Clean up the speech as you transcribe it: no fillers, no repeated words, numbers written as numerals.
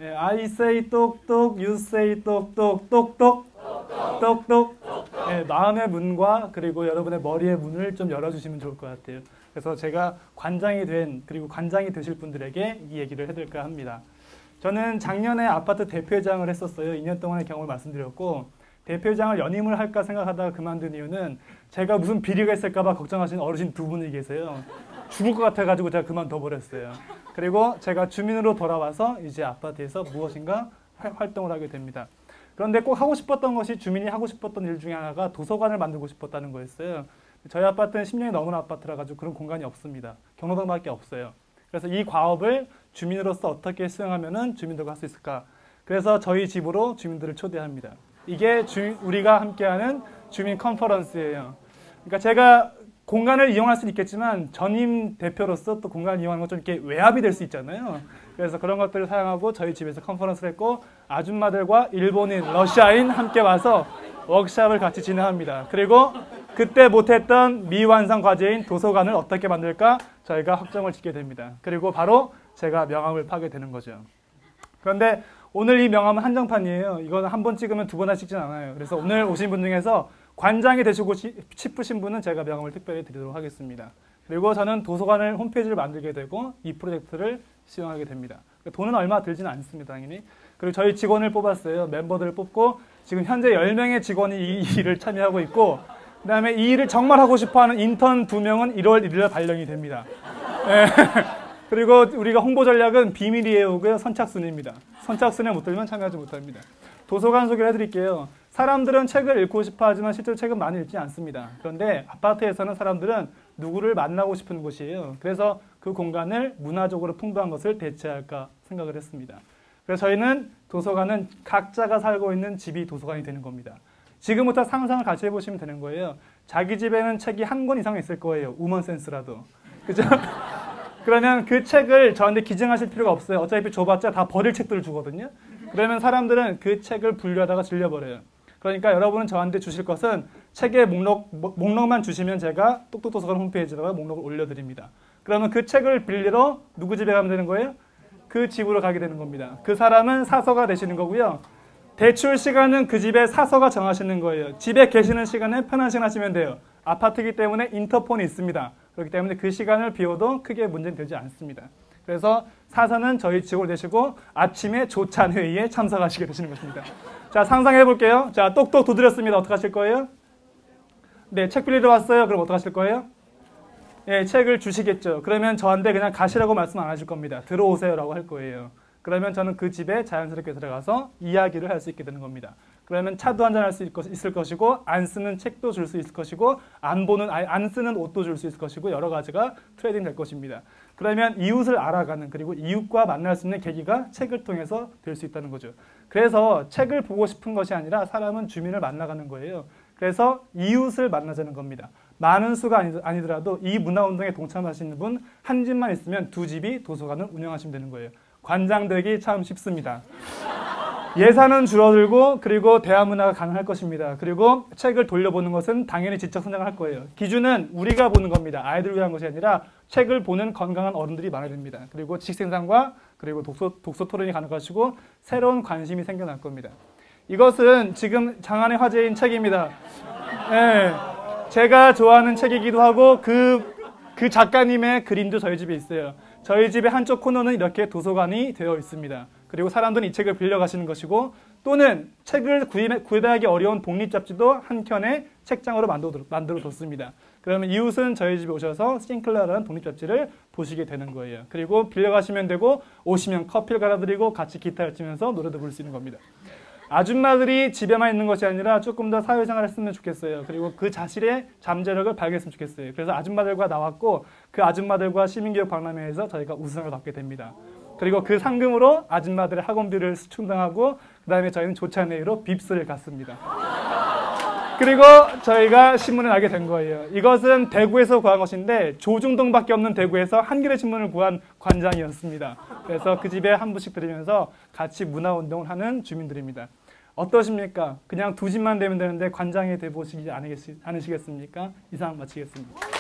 예, I say 똑똑, you say 똑똑, 똑똑, 똑똑. 예, 마음의 문과 그리고 여러분의 머리의 문을 좀 열어주시면 좋을 것 같아요. 그래서 제가 관장이 된 그리고 관장이 되실 분들에게 이 얘기를 해드릴까 합니다. 저는 작년에 아파트 대표회장을 했었어요. 2년 동안의 경험을 말씀드렸고 대표회장을 연임을 할까 생각하다가 그만둔 이유는 제가 무슨 비리가 있을까 봐 걱정하시는 어르신 두 분이 계세요. 죽을 것 같아가지고 제가 그만둬 버렸어요. 그리고 제가 주민으로 돌아와서 이제 아파트에서 무엇인가 활동을 하게 됩니다. 그런데 꼭 하고 싶었던 것이 주민이 하고 싶었던 일 중에 하나가 도서관을 만들고 싶었다는 거였어요. 저희 아파트는 10년이 넘은 아파트라 가지고 그런 공간이 없습니다. 경로당밖에 없어요. 그래서 이 과업을 주민으로서 어떻게 수행하면 주민들과 할 수 있을까? 그래서 저희 집으로 주민들을 초대합니다. 이게 우리가 함께하는 주민 컨퍼런스예요. 그러니까 제가 공간을 이용할 수는 있겠지만 전임 대표로서 또 공간을 이용하는 건 좀 이렇게 외압이 될 수 있잖아요. 그래서 그런 것들을 사용하고 저희 집에서 컨퍼런스를 했고 아줌마들과 일본인, 러시아인 함께 와서 워크숍을 같이 진행합니다. 그리고 그때 못했던 미완성 과제인 도서관을 어떻게 만들까 저희가 확정을 짓게 됩니다. 그리고 바로 제가 명함을 파게 되는 거죠. 그런데 오늘 이 명함은 한정판이에요. 이건 한 번 찍으면 두 번 찍진 않아요. 그래서 오늘 오신 분 중에서 관장이 되시고 싶으신 분은 제가 명함을 특별히 드리도록 하겠습니다. 그리고 저는 도서관을 홈페이지를 만들게 되고 이 프로젝트를 시행하게 됩니다. 돈은 얼마 들지는 않습니다, 당연히. 그리고 저희 직원을 뽑았어요. 멤버들을 뽑고 지금 현재 10명의 직원이 이 일을 참여하고 있고 그 다음에 이 일을 정말 하고 싶어하는 인턴 2명은 1월 1일 발령이 됩니다. 네. 그리고 우리가 홍보 전략은 비밀이에요. 선착순입니다. 선착순에 못 들면 참여하지 못합니다. 도서관 소개를 해드릴게요. 사람들은 책을 읽고 싶어 하지만 실제로 책은 많이 읽지 않습니다. 그런데 아파트에서는 사람들은 누구를 만나고 싶은 곳이에요. 그래서 그 공간을 문화적으로 풍부한 것을 대체할까 생각을 했습니다. 그래서 저희는 도서관은 각자가 살고 있는 집이 도서관이 되는 겁니다. 지금부터 상상을 같이 해보시면 되는 거예요. 자기 집에는 책이 한 권 이상 있을 거예요. 우먼센스라도. 그죠? 그러면 그 책을 저한테 기증하실 필요가 없어요. 어차피 줘봤자 다 버릴 책들을 주거든요. 그러면 사람들은 그 책을 분류하다가 질려버려요. 그러니까 여러분은 저한테 주실 것은 책의 목록만 주시면 제가 똑똑도서관 홈페이지에다가 목록을 올려드립니다. 그러면 그 책을 빌리러 누구 집에 가면 되는 거예요? 그 집으로 가게 되는 겁니다. 그 사람은 사서가 되시는 거고요. 대출 시간은 그 집의 사서가 정하시는 거예요. 집에 계시는 시간에 편한 시간 하시면 돼요. 아파트이기 때문에 인터폰이 있습니다. 그렇기 때문에 그 시간을 비워도 크게 문제는 되지 않습니다. 그래서 사서는 저희 직원 되시고 아침에 조찬 회의에 참석하시게 되시는 것입니다. 자, 상상해 볼게요. 자, 똑똑 두드렸습니다. 어떻게 하실 거예요? 네, 책 빌리러 왔어요. 그럼 어떻게 하실 거예요? 예, 책을 주시겠죠. 그러면 저한테 그냥 가시라고 말씀 안 하실 겁니다. 들어오세요라고 할 거예요. 그러면 저는 그 집에 자연스럽게 들어가서 이야기를 할 수 있게 되는 겁니다. 그러면 차도 한잔 할 수 있을 것이고 안 쓰는 책도 줄 수 있을 것이고 안 쓰는 옷도 줄 수 있을 것이고 여러 가지가 트레이딩 될 것입니다. 그러면 이웃을 알아가는 그리고 이웃과 만날 수 있는 계기가 책을 통해서 될 수 있다는 거죠. 그래서 책을 보고 싶은 것이 아니라 사람은 주민을 만나가는 거예요. 그래서 이웃을 만나자는 겁니다. 많은 수가 아니더라도 이 문화운동에 동참하시는 분 한 집만 있으면 두 집이 도서관을 운영하시면 되는 거예요. 관장되기 참 쉽습니다. 예산은 줄어들고 그리고 대화문화가 가능할 것입니다. 그리고 책을 돌려보는 것은 당연히 지적 성장을 할 거예요. 기준은 우리가 보는 겁니다. 아이들을 위한 것이 아니라 책을 보는 건강한 어른들이 많아야 됩니다. 그리고 지식 생산과 그리고 독서 토론이 가능할 것이고 새로운 관심이 생겨날 겁니다. 이것은 지금 장안의 화제인 책입니다. 네, 제가 좋아하는 책이기도 하고 그 작가님의 그림도 저희 집에 있어요. 저희 집의 한쪽 코너는 이렇게 도서관이 되어 있습니다. 그리고 사람들은 이 책을 빌려가시는 것이고 또는 책을 구입하기 어려운 독립잡지도 한 켠에 책장으로 만들어뒀습니다. 그러면 이웃은 저희 집에 오셔서 싱클라라는 독립잡지를 보시게 되는 거예요. 그리고 빌려가시면 되고 오시면 커피를 갈아드리고 같이 기타를 치면서 노래도 부를 수 있는 겁니다. 아줌마들이 집에만 있는 것이 아니라 조금 더 사회생활을 했으면 좋겠어요. 그리고 그 자신의 잠재력을 발견했으면 좋겠어요. 그래서 아줌마들과 나왔고 그 아줌마들과 시민교육 박람회에서 저희가 우승을 받게 됩니다. 그리고 그 상금으로 아줌마들의 학원비를 충당하고 그 다음에 저희는 조찬회의로 빕스를 갔습니다. 그리고 저희가 신문을 알게 된 거예요. 이것은 대구에서 구한 것인데 조중동밖에 없는 대구에서 한겨레 신문을 구한 관장이었습니다. 그래서 그 집에 한 부씩 드리면서 같이 문화운동을 하는 주민들입니다. 어떠십니까? 그냥 두 집만 되면 되는데 관장이 돼보시지 않으시겠습니까? 이상 마치겠습니다.